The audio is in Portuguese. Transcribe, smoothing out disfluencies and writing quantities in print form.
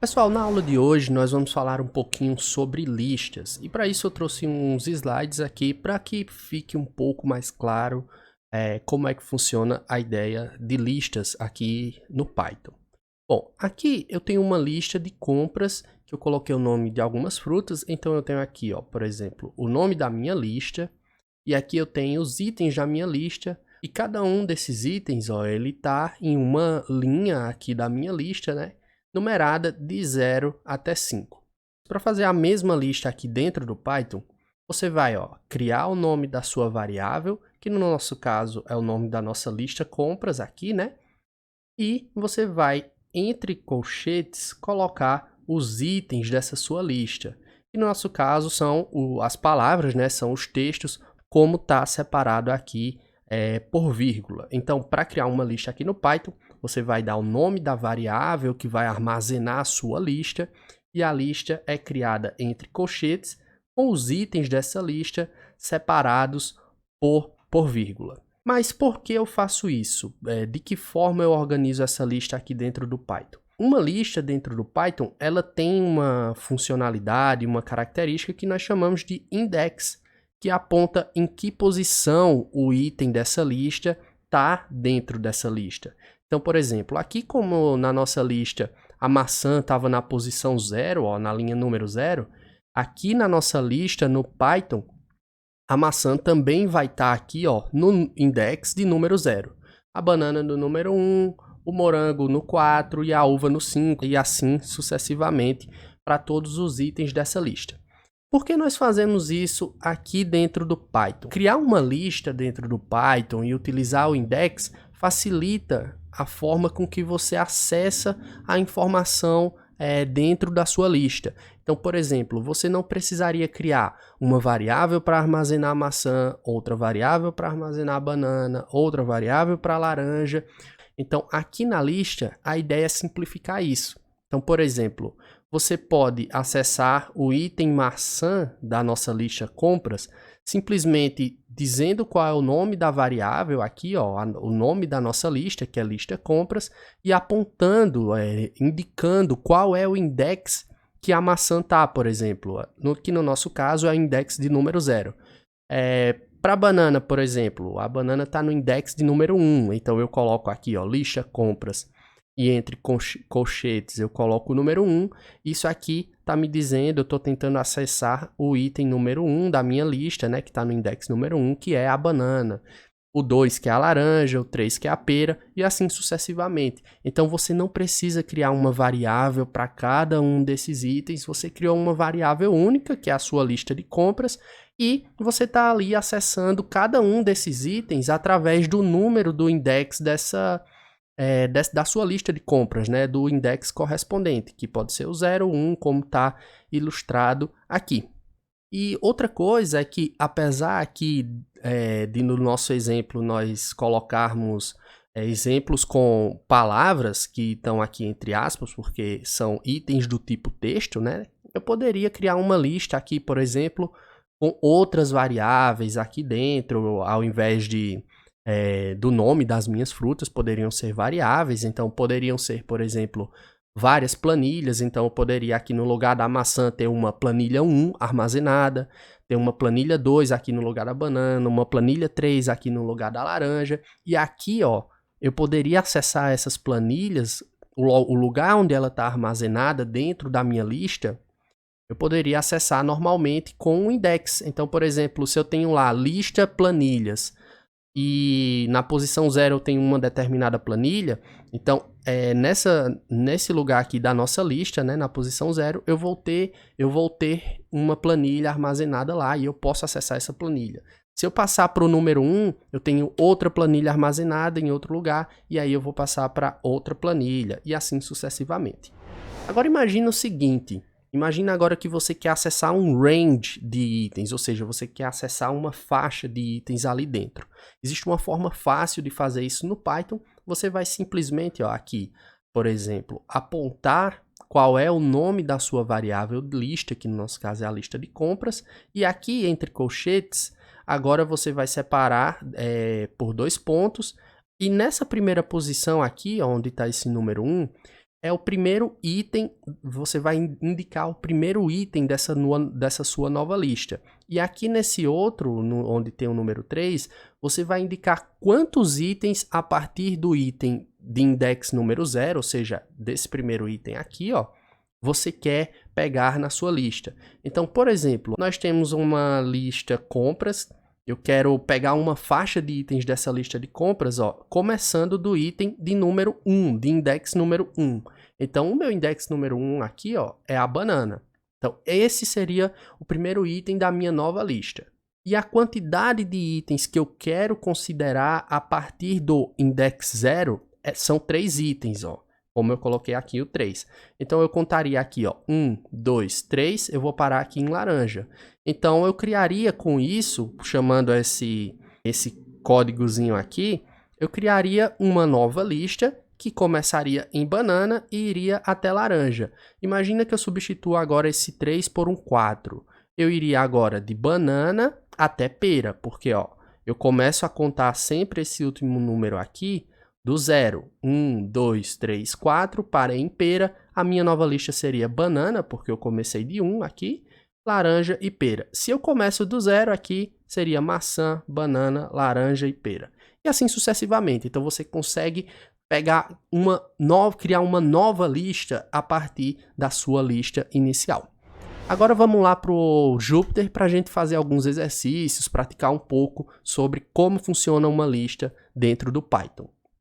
Pessoal, na aula de hoje nós vamos falar um pouquinho sobre listas e para isso eu trouxe uns slides aqui para que fique um pouco mais claro como é que funciona a ideia de listas aqui no Python. Bom, aqui eu tenho uma lista de compras que eu coloquei o nome de algumas frutas, então eu tenho aqui, ó, por exemplo, o nome da minha lista e aqui eu tenho os itens da minha lista e cada um desses itens, ó, ele está em uma linha aqui da minha lista, né? Numerada de 0 até 5. Para fazer a mesma lista aqui dentro do Python, você vai criar o nome da sua variável, que no nosso caso é o nome da nossa lista compras aqui, né? E você vai, entre colchetes, colocar os itens dessa sua lista. E no nosso caso são as palavras, né? São os textos, como está separado aqui por vírgula. Então, para criar uma lista aqui no Python, você vai dar o nome da variável que vai armazenar a sua lista e a lista é criada entre colchetes com os itens dessa lista separados por vírgula. Mas por que eu faço isso? De que forma eu organizo essa lista aqui dentro do Python? Uma lista dentro do Python, ela tem uma funcionalidade, uma característica que nós chamamos de index, que aponta em que posição o item dessa lista está dentro dessa lista. Então, por exemplo, aqui como na nossa lista a maçã estava na posição 0, na linha número 0, aqui na nossa lista, no Python, a maçã também vai estar aqui no index de número 0. A banana no número 1, o morango no 4 e a uva no 5, e assim sucessivamente para todos os itens dessa lista. Por que nós fazemos isso aqui dentro do Python? Criar uma lista dentro do Python e utilizar o index facilita a forma com que você acessa a informação dentro da sua lista. Então, por exemplo, você não precisaria criar uma variável para armazenar a maçã, outra variável para armazenar a banana, outra variável para a laranja. Então, aqui na lista, a ideia é simplificar isso. Então, por exemplo, você pode acessar o item maçã da nossa lista compras simplesmente dizendo qual é o nome da variável aqui, o nome da nossa lista, que é lista compras, e apontando, indicando qual é o index que a maçã está, por exemplo. Que no nosso caso é o index de número 0. Para a banana, por exemplo, a banana está no index de número 1, então eu coloco aqui, lista compras, e entre colchetes eu coloco o número 1, isso aqui está me dizendo, eu estou tentando acessar o item número 1 da minha lista, né, que está no index número 1, que é a banana, o 2 que é a laranja, o 3 que é a pera, e assim sucessivamente. Então você não precisa criar uma variável para cada um desses itens, você criou uma variável única, que é a sua lista de compras, e você está ali acessando cada um desses itens através do número do index da sua lista de compras, né, do index correspondente, que pode ser o 0, 1, como está ilustrado aqui. E outra coisa é que, apesar aqui de no nosso exemplo nós colocarmos exemplos com palavras que estão aqui entre aspas, porque são itens do tipo texto, né, eu poderia criar uma lista aqui, por exemplo, com outras variáveis aqui dentro, ao invés do nome das minhas frutas, poderiam ser variáveis, então poderiam ser, por exemplo, várias planilhas, então eu poderia aqui no lugar da maçã ter uma planilha 1 armazenada, ter uma planilha 2 aqui no lugar da banana, uma planilha 3 aqui no lugar da laranja, e aqui eu poderia acessar essas planilhas, o lugar onde ela está armazenada dentro da minha lista, eu poderia acessar normalmente com o index. Então, por exemplo, se eu tenho lá lista planilhas, e na posição 0 eu tenho uma determinada planilha, então nesse lugar aqui da nossa lista, né, na posição 0, eu vou ter uma planilha armazenada lá e eu posso acessar essa planilha. Se eu passar para o número 1, eu tenho outra planilha armazenada em outro lugar, e aí eu vou passar para outra planilha, e assim sucessivamente. Agora imagina o seguinte, imagina agora que você quer acessar um range de itens, ou seja, você quer acessar uma faixa de itens ali dentro. Existe uma forma fácil de fazer isso no Python, você vai simplesmente aqui, por exemplo, apontar qual é o nome da sua variável de lista, que no nosso caso é a lista de compras, e aqui entre colchetes, agora você vai separar por 2 pontos, e nessa primeira posição aqui, onde está esse número 1, é o primeiro item, você vai indicar o primeiro item dessa sua nova lista. E aqui nesse outro, onde tem o número 3, você vai indicar quantos itens a partir do item de index número 0, ou seja, desse primeiro item aqui, ó, você quer pegar na sua lista. Então, por exemplo, nós temos uma lista compras. Eu quero pegar uma faixa de itens dessa lista de compras, ó, começando do item de número 1, de index número 1. Então, o meu index número 1 aqui, ó, é a banana. Então, esse seria o primeiro item da minha nova lista. E a quantidade de itens que eu quero considerar a partir do index 0 são 3 itens, ó. Como eu coloquei aqui o 3. Então, eu contaria aqui, ó, 1, 2, 3, eu vou parar aqui em laranja. Então, eu criaria com isso, chamando esse códigozinho aqui, eu criaria uma nova lista que começaria em banana e iria até laranja. Imagina que eu substituo agora esse 3 por um 4. Eu iria agora de banana até pera, porque ó, eu começo a contar sempre esse último número aqui, do 0, 1, 2, 3, 4, parei em pera, a minha nova lista seria banana, porque eu comecei de 1 aqui, laranja e pera. Se eu começo do 0 aqui, seria maçã, banana, laranja e pera. E assim sucessivamente. Então você consegue pegar criar uma nova lista a partir da sua lista inicial. Agora vamos lá para o Jupyter para a gente fazer alguns exercícios, praticar um pouco sobre como funciona uma lista dentro do Python.